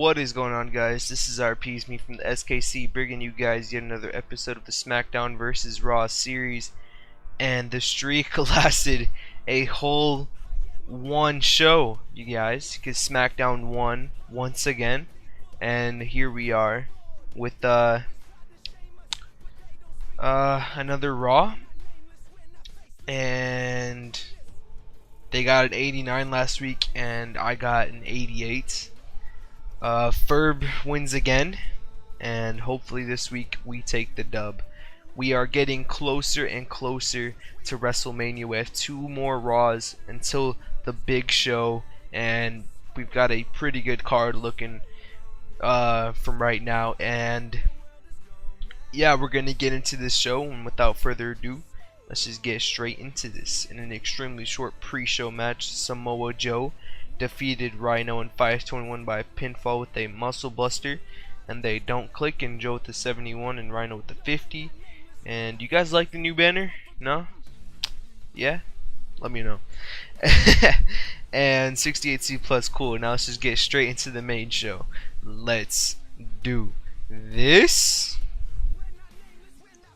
What is going on, guys? This is RP's me from the SKC, bringing you guys yet another episode of the SmackDown vs. Raw series. And the streak lasted a whole one show, you guys, because SmackDown won once again. And here we are with another Raw. And they got an 89 last week, and I got an 88. Ferb wins again, and hopefully this week we take the dub. We are getting closer and closer to WrestleMania. We have 2 more Raws until the big show, and we've got a pretty good card looking from right now. And yeah, we're gonna get into this show, and without further ado, let's just get straight into this. In an extremely short pre-show match, Samoa Joe defeated Rhino in 521 by pinfall with a muscle buster, and they don't click, and Joe with the 71 and Rhino with the 50. And you guys like the new banner? No? Yeah? Let me know. And 68C plus, cool. Now let's just get straight into the main show. Let's do this.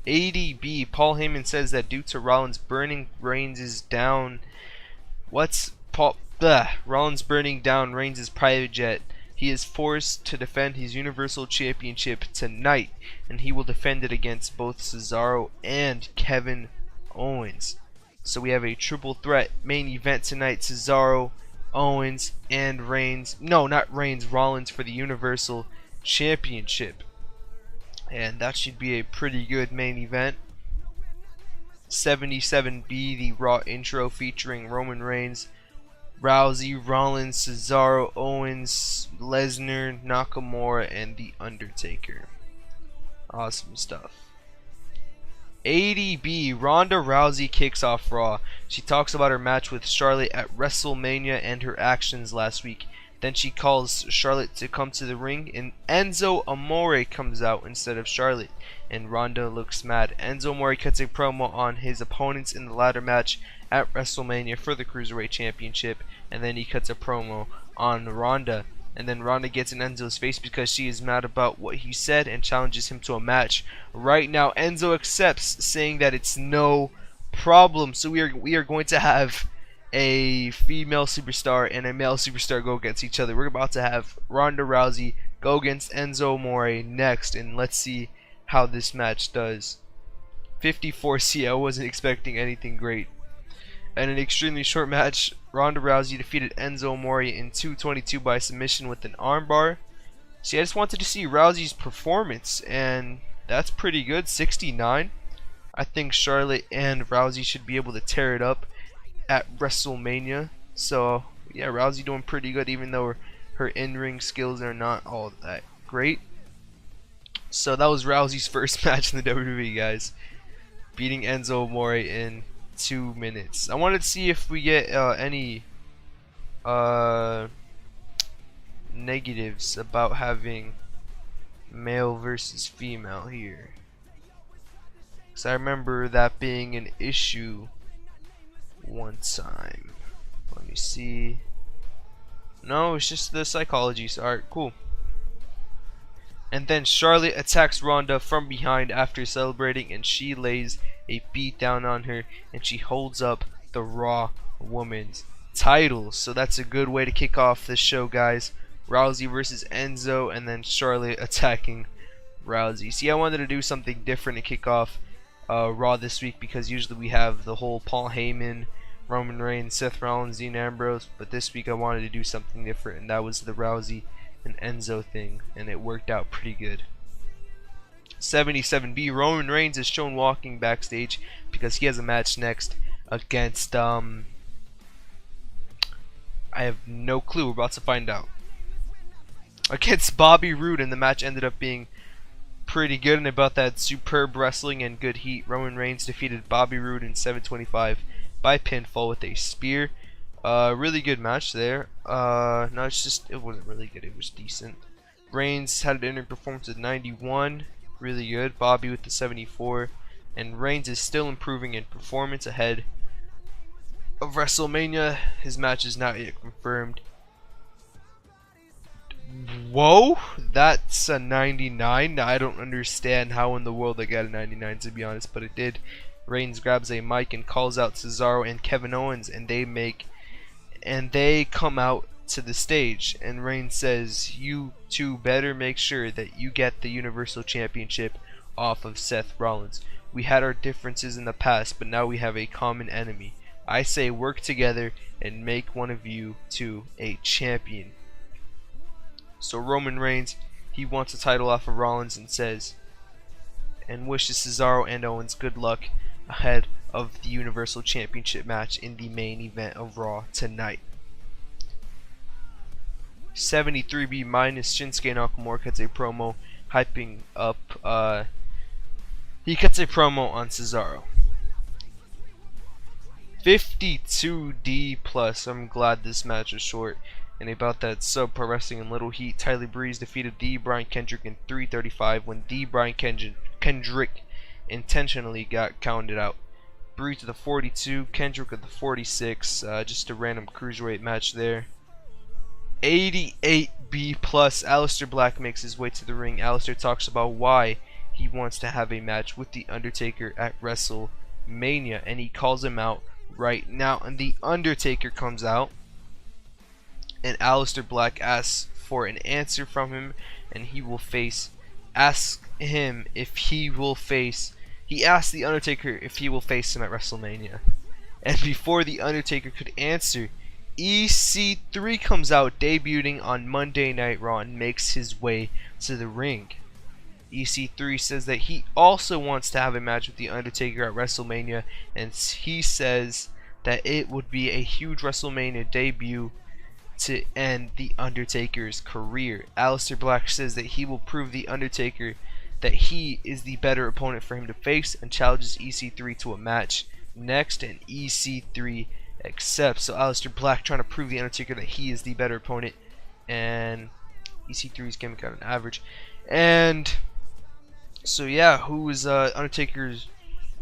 ADB, Paul Heyman says that due to Rollins burning Reigns' down, Rollins burning down Reigns' private jet, he is forced to defend his Universal Championship tonight, and he will defend it against both Cesaro and Kevin Owens. So we have a triple threat main event tonight: Cesaro, Owens, and Reigns. No, not Reigns, Rollins for the Universal Championship. And that should be a pretty good main event. 77B, the Raw intro featuring Roman Reigns, Rousey, Rollins, Cesaro, Owens, Lesnar, Nakamura, and The Undertaker. Awesome stuff. ADB, Ronda Rousey kicks off Raw. She talks about her match with Charlotte at WrestleMania and her actions last week. Then she calls Charlotte to come to the ring, and Enzo Amore comes out instead of Charlotte, and Ronda looks mad. Enzo Amore cuts a promo on his opponents in the ladder match at WrestleMania for the Cruiserweight Championship, and then he cuts a promo on Ronda. And then Ronda gets in Enzo's face because she is mad about what he said and challenges him to a match. Right now, Enzo accepts, saying that it's no problem. So we are going to have a female superstar and a male superstar go against each other. We're about to have Ronda Rousey go against Enzo Amore next, and let's see how this match does. 54C, I wasn't expecting anything great. And an extremely short match, Ronda Rousey defeated Enzo Amore in 222 by submission with an armbar. See, I just wanted to see Rousey's performance, and that's pretty good. 69. I think Charlotte and Rousey should be able to tear it up at WrestleMania. So yeah, Rousey doing pretty good, even though her in-ring skills are not all that great. So that was Rousey's first match in the WWE, guys, beating Enzo Amore in 2 minutes. I wanted to see if we get any negatives about having male versus female here, because I remember that being an issue one time. Let me see. No, it's just the psychology. So, alright, cool. And then Charlotte attacks Ronda from behind after celebrating, and she lays a beat down on her, and she holds up the Raw Women's title. So that's a good way to kick off this show, guys. Rousey versus Enzo, and then Charlotte attacking Rousey. See, I wanted to do something different to kick off Raw this week, because usually we have the whole Paul Heyman, Roman Reigns, Seth Rollins, Dean Ambrose, but this week I wanted to do something different, and that was the Rousey and Enzo thing, and it worked out pretty good. 77B, Roman Reigns is shown walking backstage because he has a match next against I have no clue, we're about to find out, against Bobby Roode, and the match ended up being pretty good, and about that superb wrestling and good heat, Roman Reigns defeated Bobby Roode in 725 by pinfall with a spear. Really good match there. No, it wasn't really good, it was decent. Reigns had an in-ring performance at 91, really good. Bobby with the 74, and Reigns is still improving in performance ahead of WrestleMania. His match is not yet confirmed. Whoa, that's a 99. I don't understand how in the world they got a 99, to be honest, but it did. Reigns grabs a mic and calls out Cesaro and Kevin Owens, and they come out to the stage, and Reigns says, "You two better make sure that you get the Universal Championship off of Seth Rollins. We had our differences in the past, but now we have a common enemy. I say work together and make one of you two a champion." So Roman Reigns, he wants a title off of Rollins and says, and wishes Cesaro and Owens good luck ahead of the Universal Championship match in the main event of Raw tonight. 73B minus Shinsuke Nakamura cuts a promo hyping up, he cuts a promo on Cesaro. 52D plus. I'm glad this match was short. And about that sub pro wrestling in Little Heat, Tyler Breeze defeated D. Brian Kendrick in 3:35 when D. Brian Kendrick intentionally got counted out. Breeze to the 42, Kendrick at the 46. Just a random cruiserweight match there. 88B plus. Aleister Black makes his way to the ring. Aleister talks about why he wants to have a match with the Undertaker at WrestleMania, and he calls him out right now. And the Undertaker comes out, and Aleister Black asks for an answer from him, and he asks the Undertaker if he will face him at WrestleMania. And before the Undertaker could answer, EC3 comes out, debuting on Monday Night Raw, and makes his way to the ring. EC3 says that he also wants to have a match with the Undertaker at WrestleMania, and he says that it would be a huge WrestleMania debut to end the Undertaker's career. Aleister Black says that he will prove the Undertaker that he is the better opponent for him to face, and challenges EC3 to a match next, and EC3 accepts. So Aleister Black trying to prove the Undertaker that he is the better opponent, and EC3's gimmick got an average. And so yeah, who is Undertaker's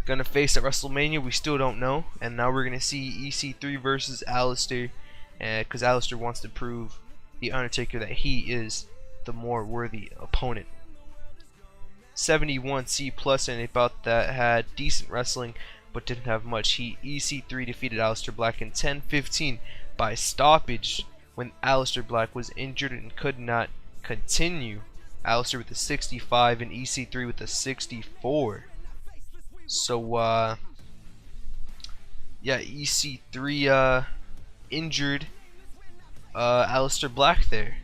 gonna face at WrestleMania? We still don't know, and now we're gonna see EC3 versus Aleister, because Aleister wants to prove the Undertaker that he is the more worthy opponent. 71C plus, and about that had decent wrestling but didn't have much heat. EC3 defeated Aleister Black in 10:15 by stoppage when Aleister Black was injured and could not continue. Aleister with a 65 and EC3 with a 64. So yeah, EC3 injured Aleister Black there.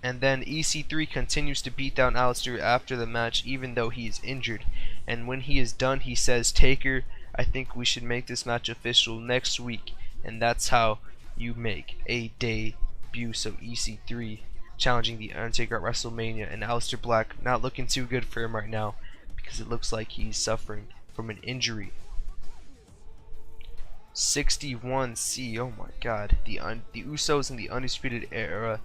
And then EC3 continues to beat down Aleister after the match, even though he is injured. And when he is done, he says, "Taker, I think we should make this match official next week." And that's how you make a debut. So EC3 challenging the Undertaker at WrestleMania, and Aleister Black not looking too good for him right now, because it looks like he's suffering from an injury. 61C, oh my god. The Usos and the Undisputed Era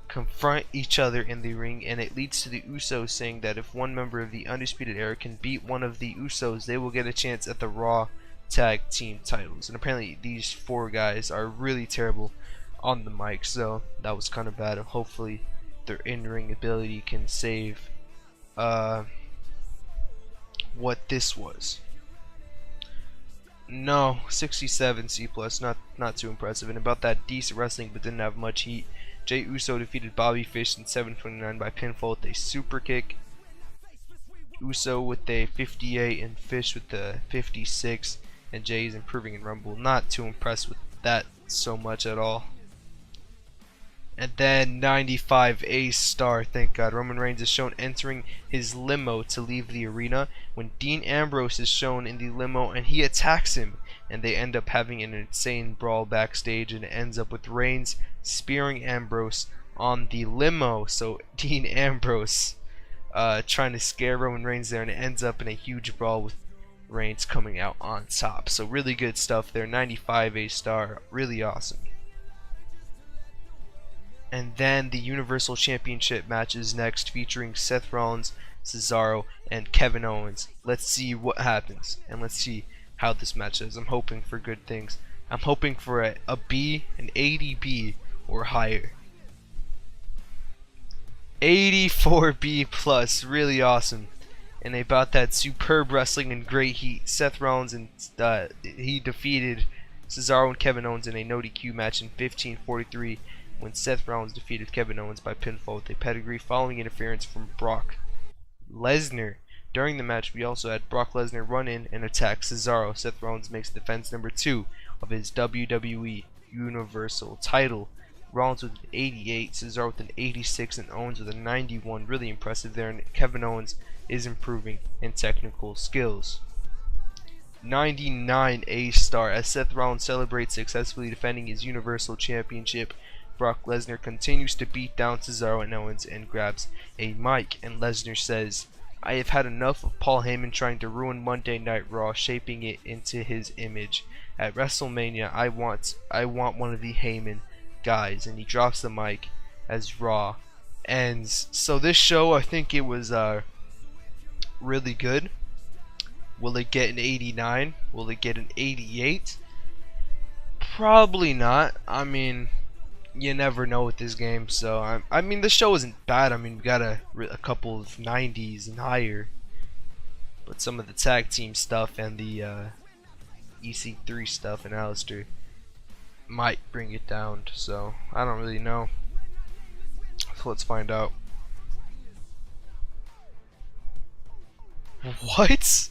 confront each other in the ring, and it leads to the Usos saying that if one member of the Undisputed Era can beat one of the Usos, they will get a chance at the Raw Tag Team titles. And apparently these four guys are really terrible on the mic, so that was kind of bad. Hopefully their in-ring ability can save what this was. No, 67C plus, not too impressive. And about that, decent wrestling but didn't have much heat. Jey Uso defeated Bobby Fish in 7:29 by pinfall with a super kick. Uso with a 58 and Fish with the 56, and Jey is improving in Rumble. Not too impressed with that so much at all. And then 95 A-star, thank God. Roman Reigns is shown entering his limo to leave the arena when Dean Ambrose is shown in the limo, and he attacks him, and they end up having an insane brawl backstage, and it ends up with Reigns spearing Ambrose on the limo. So Dean Ambrose trying to scare Roman Reigns there, and it ends up in a huge brawl with Reigns coming out on top. So really good stuff there. 95 A-star, really awesome. And then the Universal Championship match is next, featuring Seth Rollins, Cesaro, and Kevin Owens. Let's see what happens, and let's see how this match is. I'm hoping for good things. I'm hoping for a B, an 80B, or higher. 84B plus, really awesome. And about that superb wrestling and great heat, Seth Rollins and he defeated Cesaro and Kevin Owens in a no DQ match in 15:43 when Seth Rollins defeated Kevin Owens by pinfall with a pedigree following interference from Brock Lesnar. During the match, we also had Brock Lesnar run in and attack Cesaro. Seth Rollins makes defense number 2 of his WWE Universal title. Rollins with an 88, Cesaro with an 86, and Owens with a 91. Really impressive there, and Kevin Owens is improving in technical skills. 99 A-star as Seth Rollins celebrates successfully defending his Universal Championship. Brock Lesnar continues to beat down Cesaro and Owens and grabs a mic, and Lesnar says, "I have had enough of Paul Heyman trying to ruin Monday Night Raw, shaping it into his image. At WrestleMania, I want one of the Heyman guys," and he drops the mic as Raw ends. So this show, I think it was really good. Will it get an 89? Will it get an 88? Probably not. I mean, you never know with this game. So I mean, the show isn't bad. I mean, we got a couple of 90s and higher, but some of the tag team stuff and the EC3 stuff and Alistair might bring it down. So I don't really know. So let's find out. What?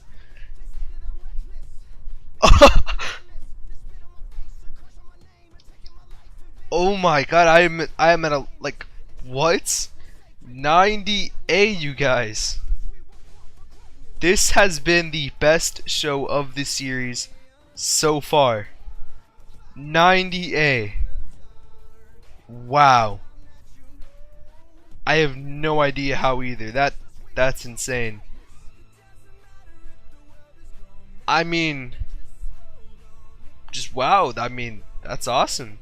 Oh my god, I am at a, like, what? 90A, you guys. This has been the best show of the series so far. 90A. Wow. I have no idea how either. That's insane. I mean, just wow. I mean, that's awesome.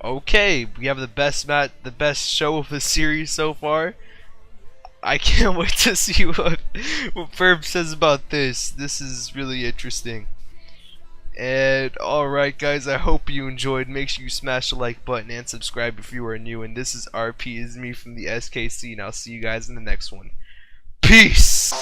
Okay, we have the best show of the series so far. I can't wait to see what Ferb says about this. This is really interesting. And alright guys, I hope you enjoyed. Make sure you smash the like button and subscribe if you are new. And this is RP, is me from the SKC, and I'll see you guys in the next one. Peace!